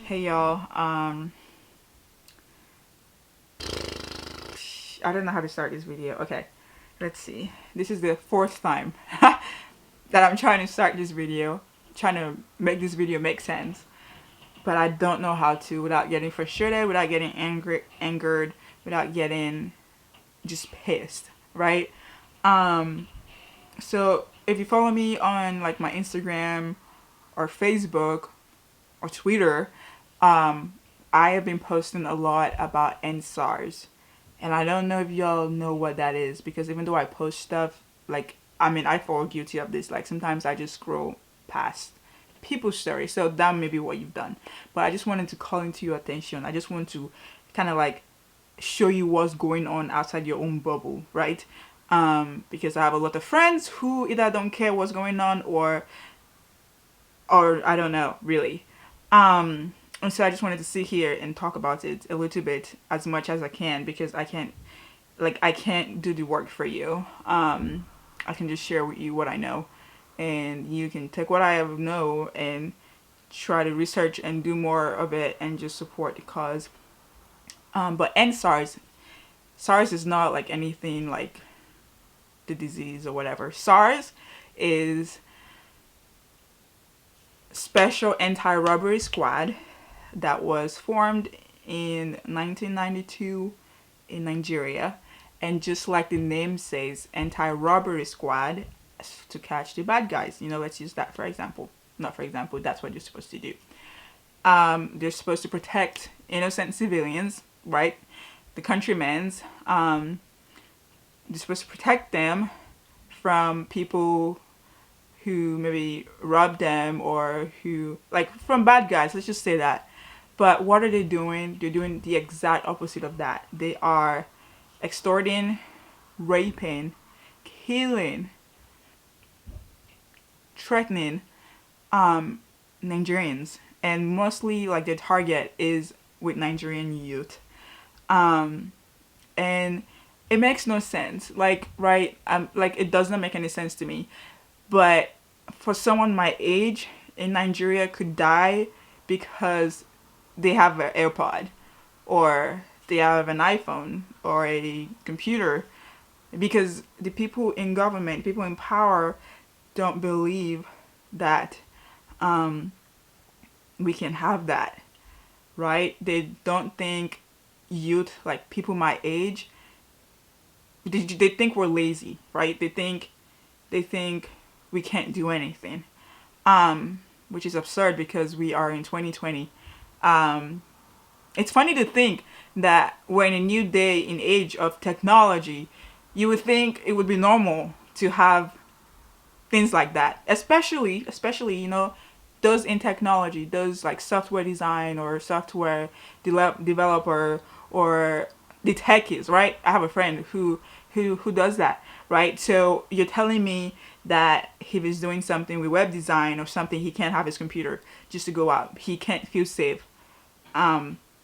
Hey y'all, I don't know how to start this video. Okay, let's see. This is the fourth time that I'm trying to start this video, trying to make this video make sense, but I don't know how to without getting frustrated, without getting angered, without getting just pissed, right? Um, so if you follow me on like my Instagram or Facebook or Twitter, um, I have been posting a lot about NSARS. And I don't know if y'all know what that is, because even though I post stuff, like, I mean, I fall guilty of this. Like, sometimes I just scroll past people's stories. So that may be what you've done. But I just wanted to call into your attention. I just want to kind of like show you what's going on outside your own bubble, right? Because I have a lot of friends who either don't care what's going on or I don't know, really. And so I just wanted to sit here and talk about it a little bit as much as I can, because I can't do the work for you. I can just share with you what I know, and you can take what I know and try to research and do more of it and just support the cause. But SARS is not like anything like the disease or whatever. SARS is Special Anti-Robbery Squad that was formed in 1992 in Nigeria. And just like the name says, anti-robbery squad, to catch the bad guys. You know, let's use that for example. Not for example, that's what you're supposed to do. They're supposed to protect innocent civilians, right? The countrymen's. They're supposed to protect them from people who maybe rob them, or who, like, from bad guys, let's just say that. But what are they doing? They're doing the exact opposite of that. They are extorting, raping, killing, threatening Nigerians, and mostly like their target is with Nigerian youth. And it makes no sense. Like, right? Like, it does not make any sense to me. But for someone my age in Nigeria could die because they have an AirPod, or they have an iPhone or a computer, because the people in government, people in power, don't believe that we can have that, right? They don't think youth, like people my age, they think we're lazy, right? They think we can't do anything, which is absurd because we are in 2020. It's funny to think that we're in a new day in age of technology. You would think it would be normal to have things like that, especially those in technology, those like software design or software developer, or the techies, right? I have a friend who does that, right? So you're telling me that if he's doing something with web design or something, he can't have his computer just to go out. He can't feel safe,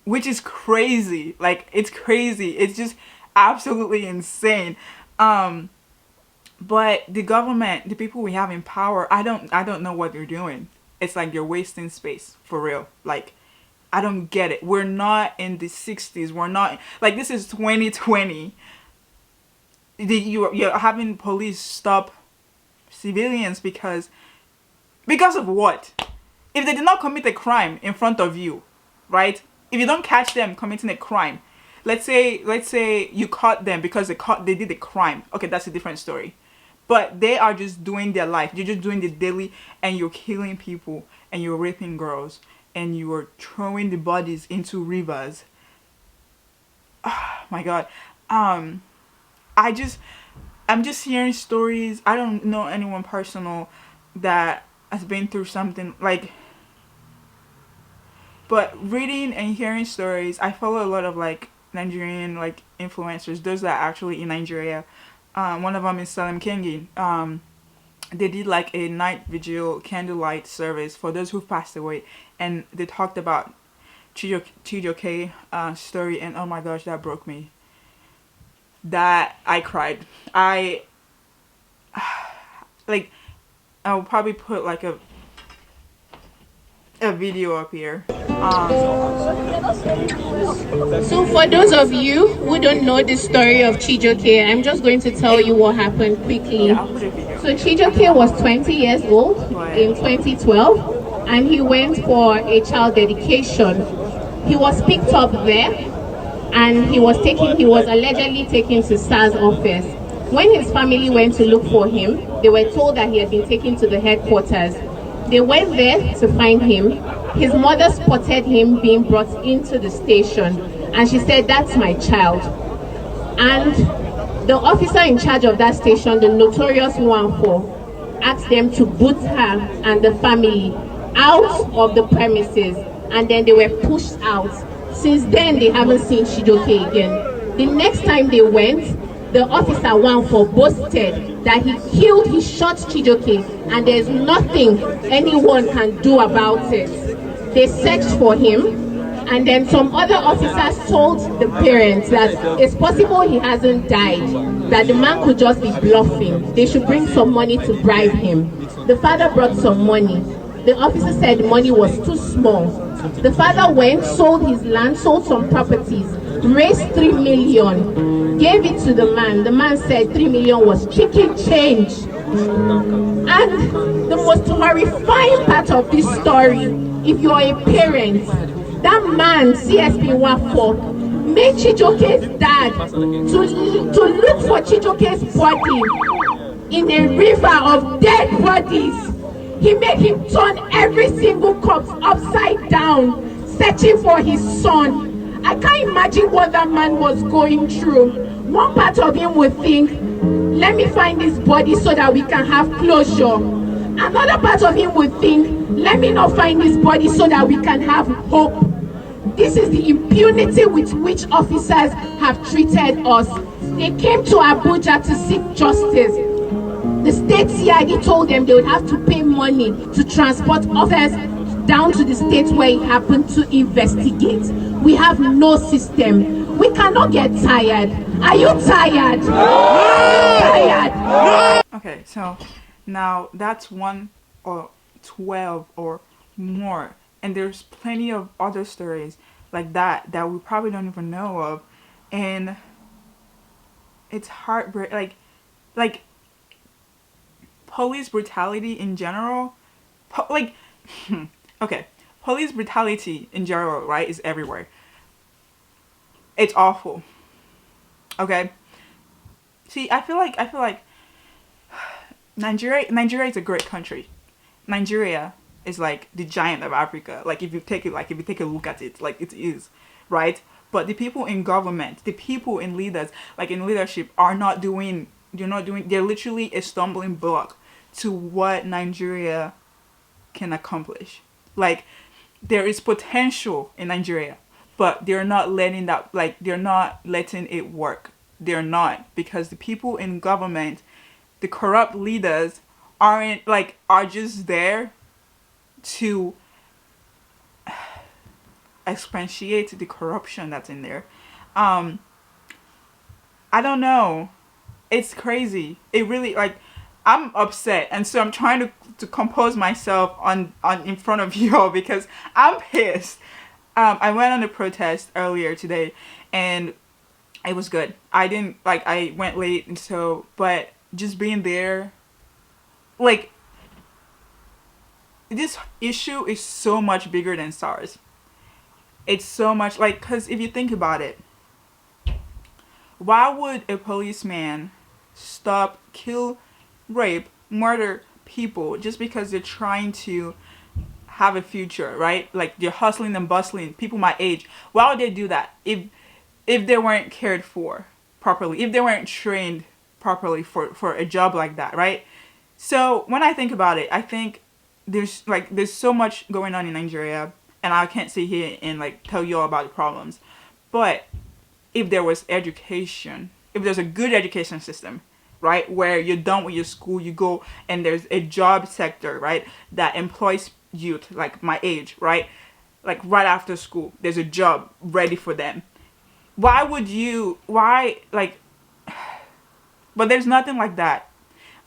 which is crazy. Like, it's crazy. It's just absolutely insane. But the government, the people we have in power, I don't know what they're doing. It's like they're wasting space for real. Like, I don't get it. We're not in the 60s. We're not, like, this is 2020. You're having police stop civilians because of what? If they did not commit a crime in front of you, right? If you don't catch them committing a crime, let's say you caught them because they did a crime. Okay, that's a different story. But they are just doing their life. You're just doing the daily, and you're killing people, and you're raping girls, and you're throwing the bodies into rivers. Oh my God. I just I'm just hearing stories. I don't know anyone personal that has been through something like, but reading and hearing stories, I follow a lot of like Nigerian like influencers, those that are actually in Nigeria. One of them is Salim Kengi. They did like a night vigil candlelight service for those who've passed away, and they talked about Chijoke story, and oh my gosh, that broke me. That I cried. I like. I'll probably put like a video up here. So for those of you who don't know the story of Chijoke, I'm just going to tell you what happened quickly. Yeah, I'll put a video. So Chijoke was 20 years old in 2012 and he went for a child dedication. He was picked up there and he was allegedly taken to SARS office. When his family went to look for him, they were told that he had been taken to the headquarters. They went there to find him. His mother spotted him being brought into the station and she said, "That's my child." And the officer in charge of that station, the notorious one for, asked them to boot her and the family out of the premises, and then they were pushed out. Since then, they haven't seen Chijoke again. The next time they went, the officer one for boasted that he shot Chijoke, and there's nothing anyone can do about it. They searched for him, and then some other officers told the parents that it's possible he hasn't died, that the man could just be bluffing. They should bring some money to bribe him. The father brought some money. The officer said the money was too small. The father went, sold his land, sold some properties, raised 3 million, gave it to the man. The man said 3 million was chicken change. And the most horrifying part of this story, if you're a parent, that man, CSP Wafo, made Chijoke's dad to look for Chijoke's body in a river of dead bodies. He made him turn every single corpse upside down, searching for his son. I can't imagine what that man was going through. One part of him would think, let me find this body so that we can have closure. Another part of him would think, let me not find this body so that we can have hope. This is the impunity with which officers have treated us. They came to Abuja to seek justice. The state CID told them they would have to pay money to transport officers down to the state where it happened to investigate. We have no system. We cannot get tired. Are you tired? No! Tired? No! Okay, so now that's 1 or 12 or more. And there's plenty of other stories like that we probably don't even know of. And it's heartbreaking. Like police brutality in general. Okay. Police brutality in general, right, is everywhere. It's awful. Okay? See, I feel like Nigeria is a great country. Nigeria is like the giant of Africa. Like if you take a look at it, like it is, right? But the people in government, the people in leaders, like in leadership, they're literally a stumbling block to what Nigeria can accomplish. Like there is potential in Nigeria, but they're not letting it work. They're not, because the people in government, the corrupt leaders are just there to expatiate the corruption that's in there. I don't know. It's crazy. It really, I'm upset, and so I'm trying to compose myself on in front of y'all because I'm pissed. I went on a protest earlier today, and it was good. I went late, and so, but just being there, this issue is so much bigger than SARS. It's so much, because if you think about it, why would a policeman stop, kill, rape, murder people just because they're trying to have a future, right? Like they're hustling and bustling, people my age. Why would they do that if they weren't cared for properly, if they weren't trained properly for a job like that, right? So when I think about it, I think there's so much going on in Nigeria, and I can't sit here and tell you all about the problems. But if there was education, if there's a good education system, right, where you're done with your school, you go and there's a job sector, right, that employs youth like my age, right, right after school, there's a job ready for them. But there's nothing like that,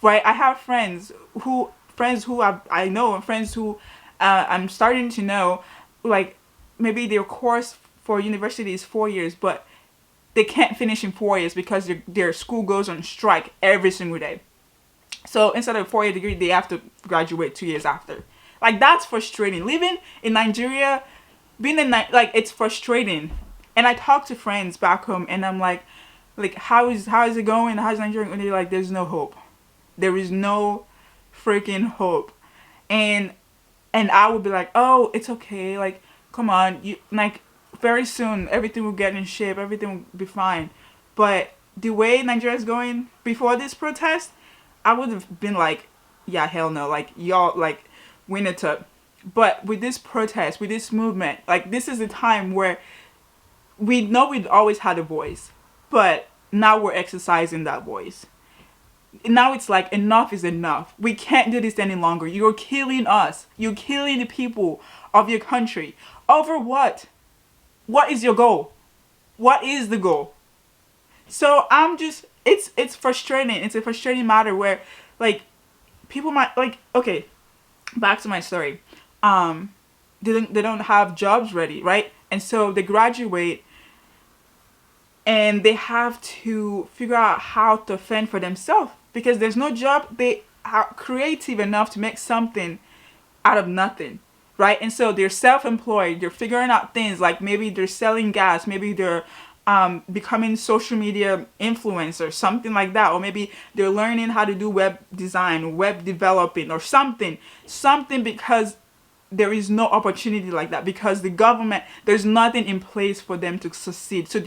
right? I have friends who I know, and friends who I'm starting to know, maybe their course for university is 4 years, but they can't finish in 4 years because their school goes on strike every single day. So instead of a 4-year degree, they have to graduate 2 years after. Like, that's frustrating. Living in Nigeria, being in like, it's frustrating. And I talk to friends back home, and I'm like, how is it going? How's Nigeria? And they're like, there's no hope. There is no freaking hope. And I would be like, oh, it's okay. Like, come on, you like, very soon everything will get in shape. Everything will be fine. But the way Nigeria is going before this protest, I would have been like, yeah, hell no. Like, y'all, like, win it up. But with this protest, with this movement, like, this is a time where we know we'd always had a voice, but now we're exercising that voice. Now it's like, enough is enough. We can't do this any longer. You're killing us. You're killing the people of your country. Over what? What is your goal? What is the goal? So I'm just, it's frustrating. It's a frustrating matter where, like, people might, like, okay, back to my story. They don't have jobs ready, right? And so they graduate and they have to figure out how to fend for themselves because there's no job. They are creative enough to make something out of nothing, right? And so they're self-employed. They're figuring out things like maybe they're selling gas, maybe they're becoming social media influencers, something like that, or maybe they're learning how to do web design, web developing, or something because there is no opportunity like that because the government, there's nothing in place for them to succeed. So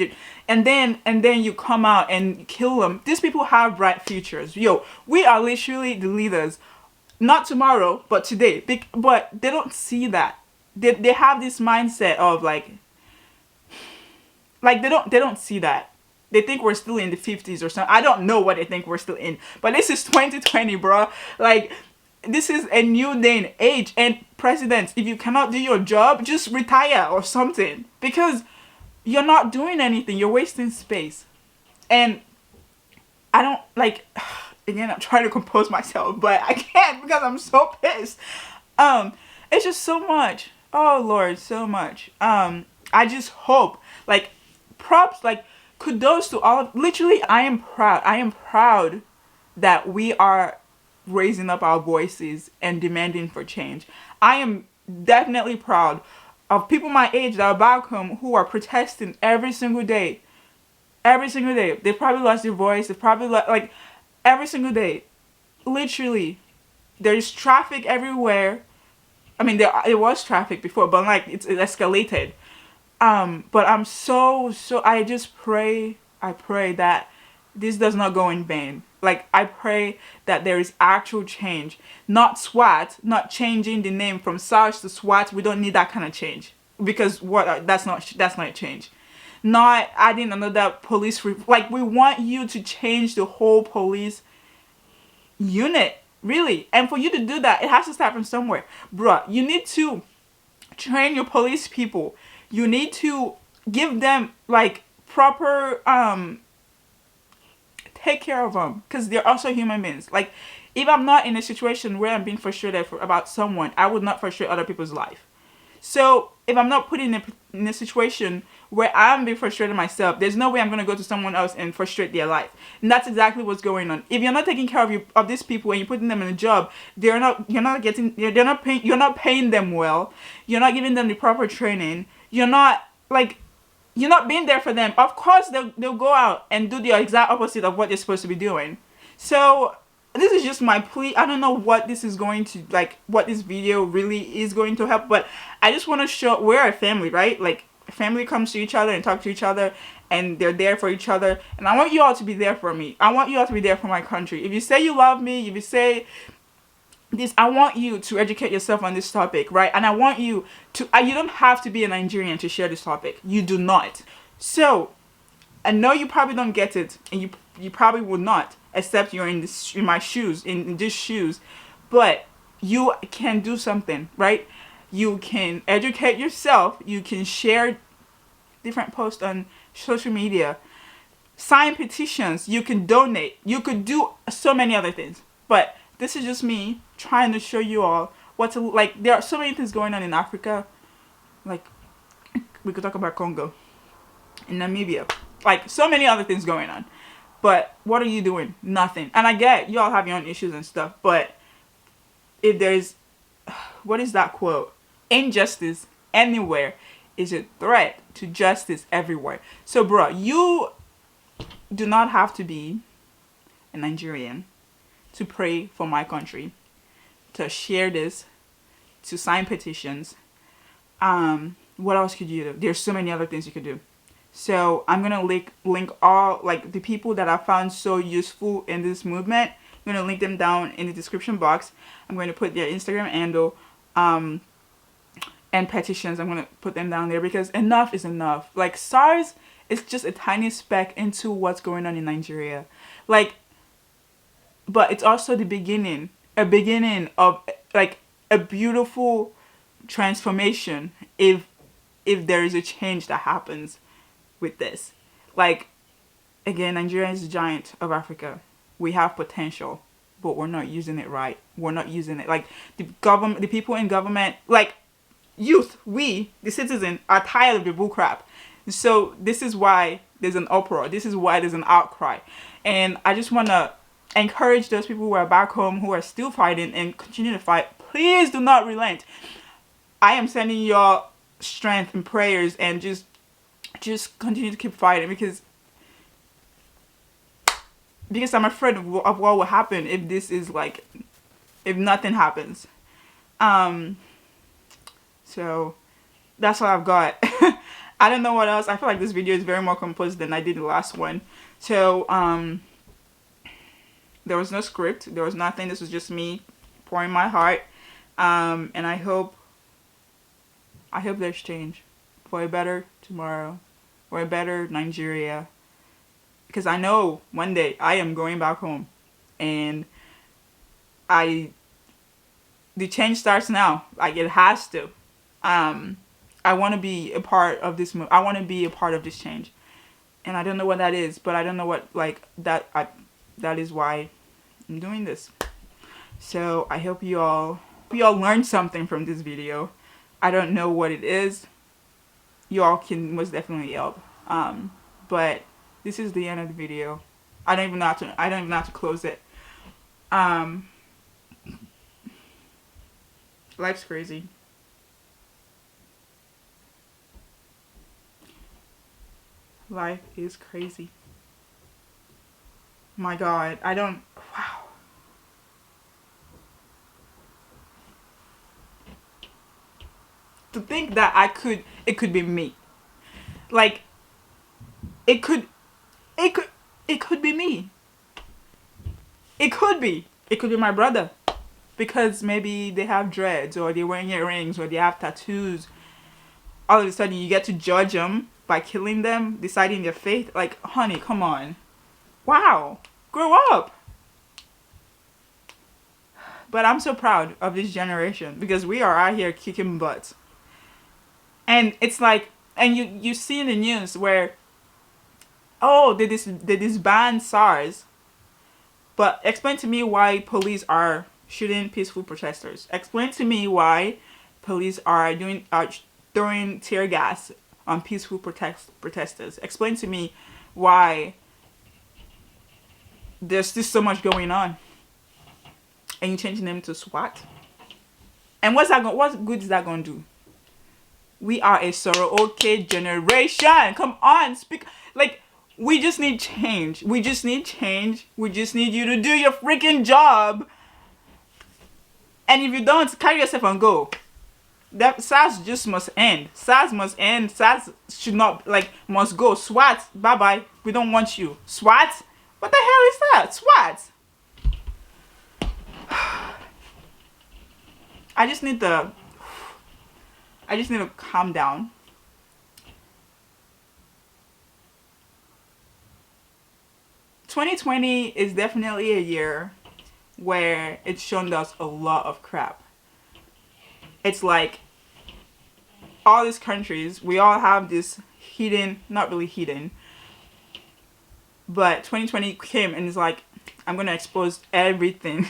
and then you come out and kill them. These people have bright futures. Yo, we are literally the leaders, not tomorrow but today. But they don't see that. They have this mindset of like they don't see that. They think we're still in the 50s or something. I don't know what they think we're still in, but this is 2020, bro. Like, this is a new day and age. And presidents, if you cannot do your job, just retire or something, because you're not doing anything. You're wasting space. And I don't, like, again, I'm trying to compose myself, but I can't because I'm so pissed. It's just so much. Oh Lord, so much. I just hope, like, props, like, kudos to all of, literally, I am proud that we are raising up our voices and demanding for change. I am definitely proud of people my age that are back home who are protesting every single day. Every single day. They probably lost their voice. They probably like every single day. Literally. There's traffic everywhere. I mean, there was traffic before, but like it escalated. But I'm so I pray that this does not go in vain. Like, I pray that there is actual change. Not SWAT, not changing the name from SARS to SWAT. We don't need that kind of change. Because that's not change. Not adding another police, like, we want you to change the whole police unit, really. And for you to do that, it has to start from somewhere. Bruh, you need to train your police people. You need to give them, like, proper, take care of them, because they're also human beings. Like, if I'm not in a situation where I'm being frustrated about someone, I would not frustrate other people's life. So if I'm not put in a situation where I'm being frustrated myself, there's no way I'm going to go to someone else and frustrate their life. And that's exactly what's going on. If you're not taking care of these people and you're putting them in a job, you're not paying them well. You're not giving them the proper training. You're not being there for them. Of course, they'll go out and do the exact opposite of what they're supposed to be doing. So this is just my plea. I don't know what this is going to, like, what this video really is going to help, but I just want to show we're a family, right? Like, a family comes to each other and talk to each other, and they're there for each other. And I want you all to be there for me. I want you all to be there for my country. If you say you love me, if you say this, I want you to educate yourself on this topic, right? And I want you to, you don't have to be a Nigerian to share this topic. You do not. So I know you probably don't get it, and you probably would not, except you're in my shoes, in these shoes. But you can do something, right? You can educate yourself. You can share different posts on social media, sign petitions. You can donate. You could do so many other things. But this is just me trying to show you all what to, like, there are so many things going on in Africa. Like, we could talk about Congo, in Namibia, like so many other things going on. But what are you doing? Nothing. And I get y'all have your own issues and stuff, but if there's, what is that quote? Injustice anywhere is a threat to justice everywhere. So, bro, you do not have to be a Nigerian to pray for my country, to share this, to sign petitions. What else could you do? There's so many other things you could do. So I'm gonna link all, like, the people that I found so useful in this movement. I'm gonna link them down in the description box. I'm going to put their Instagram handle, and petitions. I'm gonna put them down there because enough is enough. Like, SARS is just a tiny speck into what's going on in Nigeria. Like, but it's also the beginning, a beginning of like a beautiful transformation if there is a change that happens with this. Like, again, Nigeria is the giant of Africa. We have potential, but we're not using it right. We're not using it. Like, the government, the people in government, like youth, we, the citizen, are tired of the bull crap. So this is why there's an uproar. This is why there's an outcry. And I just want to encourage those people who are back home, who are still fighting and continue to fight. Please do not relent. I am sending y'all strength and prayers, and just continue to keep fighting, because I'm afraid of what will happen if this is like, if nothing happens. So that's what I've got. I don't know what else. I feel like this video is very more composed than I did the last one. So there was no script, there was nothing. This was just me pouring my heart, and I hope there's change for a better tomorrow, for a better Nigeria, because I know one day I am going back home, and the change starts now. Like, it has to. I want to be a part of this I want to be a part of this change, and I don't know what that is, but I don't know what, like, that is why I'm doing this. So I hope you all learned something from this video. I don't know what it is. You all can most definitely help. But this is the end of the video. I don't even know how to close it. Life's crazy. Life is crazy. My God, wow. To think that it could be me. Like, it could be me. It could be my brother, because maybe they have dreads, or they're wearing earrings, or they have tattoos. All of a sudden you get to judge them by killing them, deciding their fate. Like, honey, come on. Wow, grow up. But I'm so proud of this generation, because we are out here kicking butts. And it's like, and you see in the news where, oh, they disband SARS. But explain to me why police are shooting peaceful protesters. Explain to me why police are throwing tear gas on peaceful protesters. Explain to me why there's just so much going on, and you changing them to SWAT. And what good is that gonna do? We are a Soroke generation. Come on, speak. Like, we just need change. We just need change. We just need you to do your freaking job. And if you don't, carry yourself and go. That SARS just must end. SARS must end. SARS should not, like, must go. SWAT, bye-bye. We don't want you. SWAT? What the hell is that? SWAT? I just need to calm down. "2020 is definitely a year where it's shown us a lot of crap. It's like, all these countries, we all have this hidden, not really hidden, but 2020 came and it's like, I'm going to expose everything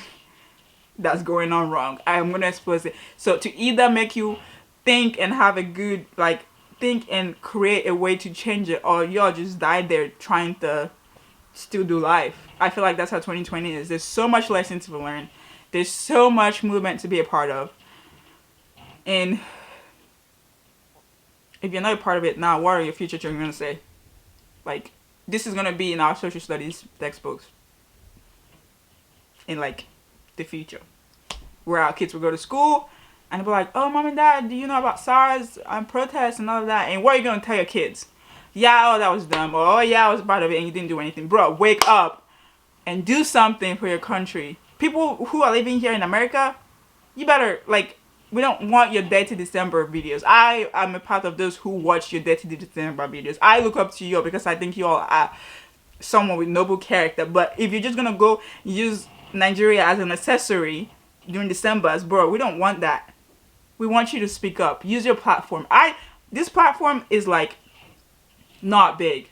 that's going on wrong. I'm going to expose it. So to either make you think and have a good, like, think and create a way to change it, or y'all just die there trying to still do life. I feel like that's how 2020 is. There's so much lesson to learn. There's so much movement to be a part of. And if you're not a part of it now, what are your future children going to say? Like, this is going to be in our social studies textbooks in, like, the future. Where our kids will go to school and be like, oh, mom and dad, do you know about SARS and protests and all of that? And what are you going to tell your kids? Yeah, oh, that was dumb. Or, oh, yeah, I was part of it and you didn't do anything. Bro, wake up and do something for your country. People who are living here in America, you better, like, we don't want your Dirty December videos. I am a part of those who watch your Dirty December videos. I look up to you because I think you all are someone with noble character. But if you're just going to go use Nigeria as an accessory during December, bro, we don't want that. We want you to speak up. Use your platform. This platform is, like, not big,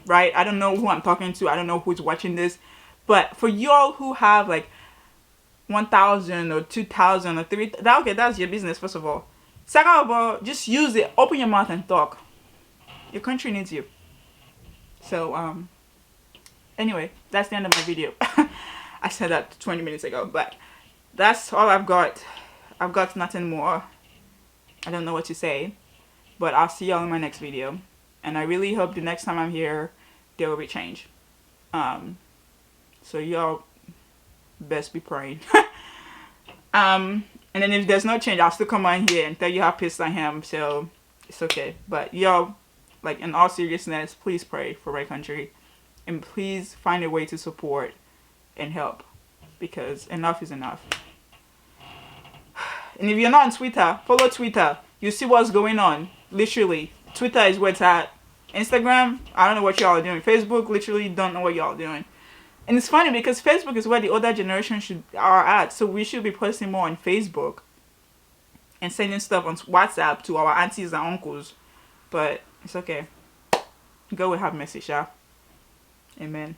right? I don't know who I'm talking to. I don't know who's watching this. But for y'all who have, like, 1,000 or 2,000 or 3,000, okay, that's your business, first of all. Second of all, just use it. Open your mouth and talk. Your country needs you. So, anyway, that's the end of my video. I said that 20 minutes ago, but that's all I've got. I've got nothing more. I don't know what to say, but I'll see y'all in my next video. And I really hope the next time I'm here, there will be change. So y'all best be praying. And then if there's no change, I'll still come on here and tell you how pissed I am. So it's okay. But y'all, like, in all seriousness, please pray for my country. And please find a way to support and help. Because enough is enough. And if you're not on Twitter, follow Twitter. You see what's going on. Literally. Twitter is where it's at. Instagram, I don't know what y'all are doing. Facebook, literally don't know what y'all are doing. And it's funny because Facebook is where the older generation are at. So we should be posting more on Facebook. And sending stuff on WhatsApp to our aunties and uncles. But it's okay. God will have mercy, y'all. Amen.